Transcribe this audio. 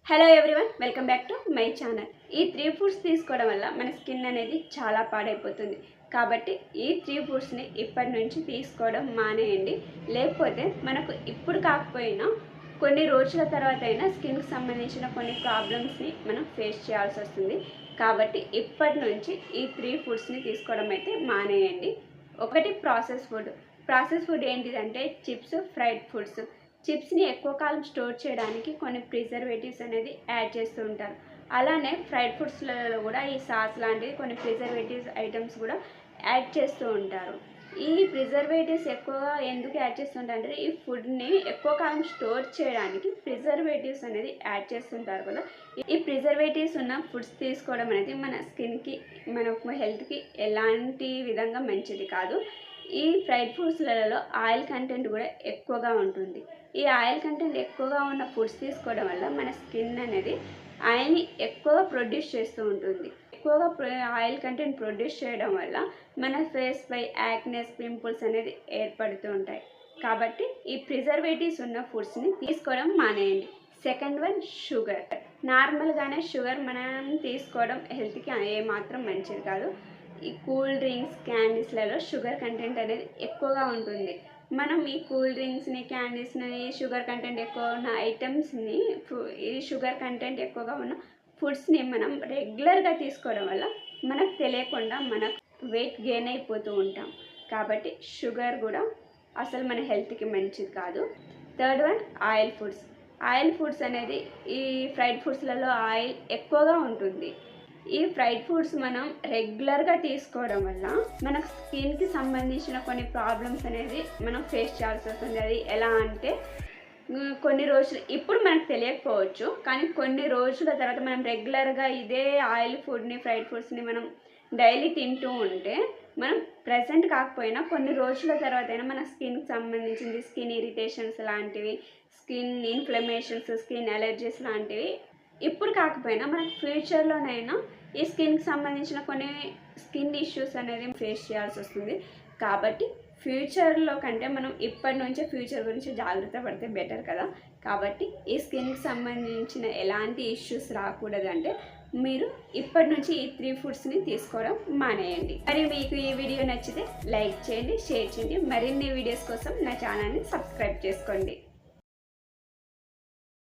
Hello everyone, welcome back to my channel. ఈ 3 foods తీసుకోవడం వల్ల మన స్కిన్ అనేది చాలా పాడైపోతుంది. కాబట్టి ఈ 3 ఫుడ్స్ని ఇప్పటి నుంచి తీసుకోవడం మానేయండి. లేకపోతే మనకు ఇప్పుడు కాకపోయినా కొన్ని రోజుల తర్వాత అయినా స్కిన్కి సంబంధించిన కొన్ని ప్రాబ్లమ్స్ని మనం ఫేస్ చేయాల్సి వస్తుంది. కాబట్టి ఇప్పటి నుంచి ఈ 3 ఫుడ్స్ని తీసుకోవడం అయితే మానేయండి. ఒకటి ప్రాసెస్ ఫుడ్ ఏంటిదంటే చిప్స్, ఫ్రైడ్ ఫుడ్స్. చిప్స్ని ఎక్కువ కాలం స్టోర్ చేయడానికి కొన్ని ప్రిజర్వేటివ్స్ అనేది యాడ్ చేస్తూ ఉంటారు. అలానే ఫ్రైడ్ ఫుడ్స్లలో కూడా ఈ సాస్ లాంటివి కొన్ని ప్రిజర్వేటివ్స్ ఐటమ్స్ కూడా యాడ్ చేస్తూ ఉంటారు. ఈ ప్రిజర్వేటివ్స్ ఎక్కువగా ఎందుకు యాడ్ చేస్తుంటారంటే ఈ ఫుడ్ని ఎక్కువ కాలం స్టోర్ చేయడానికి ప్రిజర్వేటివ్స్ అనేది యాడ్ చేస్తుంటారు కదా. ఈ ప్రిజర్వేటివ్స్ ఉన్న ఫుడ్స్ తీసుకోవడం అనేది మన స్కిన్కి, మన హెల్త్కి ఎలాంటి విధంగా మంచిది కాదు. ఈ ఫ్రైడ్ ఫుడ్స్లలో ఆయిల్ కంటెంట్ కూడా ఎక్కువగా ఉంటుంది. ఈ ఆయిల్ కంటెంట్ ఎక్కువగా ఉన్న ఫుడ్స్ తీసుకోవడం వల్ల మన స్కిన్ అనేది ఆయిల్ని ఎక్కువగా ప్రొడ్యూస్ చేస్తూ ఉంటుంది. ఎక్కువగా ఆయిల్ కంటెంట్ ప్రొడ్యూస్ చేయడం వల్ల మన ఫేస్పై యాక్నెస్, పింపుల్స్ అనేది ఏర్పడుతూ ఉంటాయి. కాబట్టి ఈ ప్రిజర్వేటివ్స్ ఉన్న ఫుడ్స్ని తీసుకోవడం మానేయండి. Second one, sugar. నార్మల్గానే షుగర్ మనం తీసుకోవడం హెల్త్కి ఏమాత్రం మంచిది కాదు. ఈ కూల్ డ్రింక్స్, క్యాండీస్లలో షుగర్ కంటెంట్ అనేది ఎక్కువగా ఉంటుంది. మనం ఈ కూల్ డ్రింక్స్ని, క్యాండీస్ని, షుగర్ కంటెంట్ ఎక్కువ ఉన్న ఐటమ్స్ని, ఈ షుగర్ కంటెంట్ ఎక్కువగా ఉన్న ఫుడ్స్ని మనం రెగ్యులర్గా తీసుకోవడం వల్ల మనకు తెలియకుండా మనకు వెయిట్ గెయిన్ అయిపోతూ ఉంటాం. కాబట్టి షుగర్ కూడా అసలు మన హెల్త్కి మంచిది కాదు. థర్డ్ వన్, ఆయిల్ ఫుడ్స్ అనేది ఈ ఫ్రైడ్ ఫుడ్స్లలో ఆయిల్ ఎక్కువగా ఉంటుంది. ఈ ఫ్రైడ్ ఫుడ్స్ మనం రెగ్యులర్గా తీసుకోవడం వల్ల మన స్కిన్కి సంబంధించిన కొన్ని ప్రాబ్లమ్స్ అనేది మనం ఫేస్ చేయాల్సి వస్తుంది. అది ఎలా అంటే కొన్ని రోజులు ఇప్పుడు మనకు తెలియకపోవచ్చు, కానీ కొన్ని రోజుల తర్వాత మనం రెగ్యులర్గా ఇదే ఆయిల్ ఫుడ్ని, ఫ్రైడ్ ఫుడ్స్ని మనం డైలీ తింటూ ఉంటే మనం ప్రెజెంట్ కాకపోయినా కొన్ని రోజుల తర్వాత అయినా మన స్కిన్కి సంబంధించింది స్కిన్ ఇరిటేషన్స్ లాంటివి, స్కిన్ ఇన్ఫ్లమేషన్స్, స్కిన్ అలర్జీస్ లాంటివి ఇప్పుడు కాకపోయినా మనకు ఫ్యూచర్లోనైనా ఈ స్కిన్కి సంబంధించిన కొన్ని స్కిన్ ఇష్యూస్ అనేది ఫేస్ చేయాల్సి వస్తుంది. కాబట్టి ఫ్యూచర్లో కంటే మనం ఇప్పటి నుంచే ఫ్యూచర్ గురించి జాగ్రత్త పడితే బెటర్ కదా. కాబట్టి ఈ స్కిన్కి సంబంధించిన ఎలాంటి ఇష్యూస్ రాకూడదంటే మీరు ఇప్పటి నుంచి ఈ 3 ఫుడ్స్ని తీసుకోవడం మానేయండి. మరి మీకు ఈ వీడియో నచ్చితే లైక్ చేయండి, షేర్ చేయండి. మరిన్ని వీడియోస్ కోసం నా ఛానల్ని సబ్స్క్రైబ్ చేసుకోండి.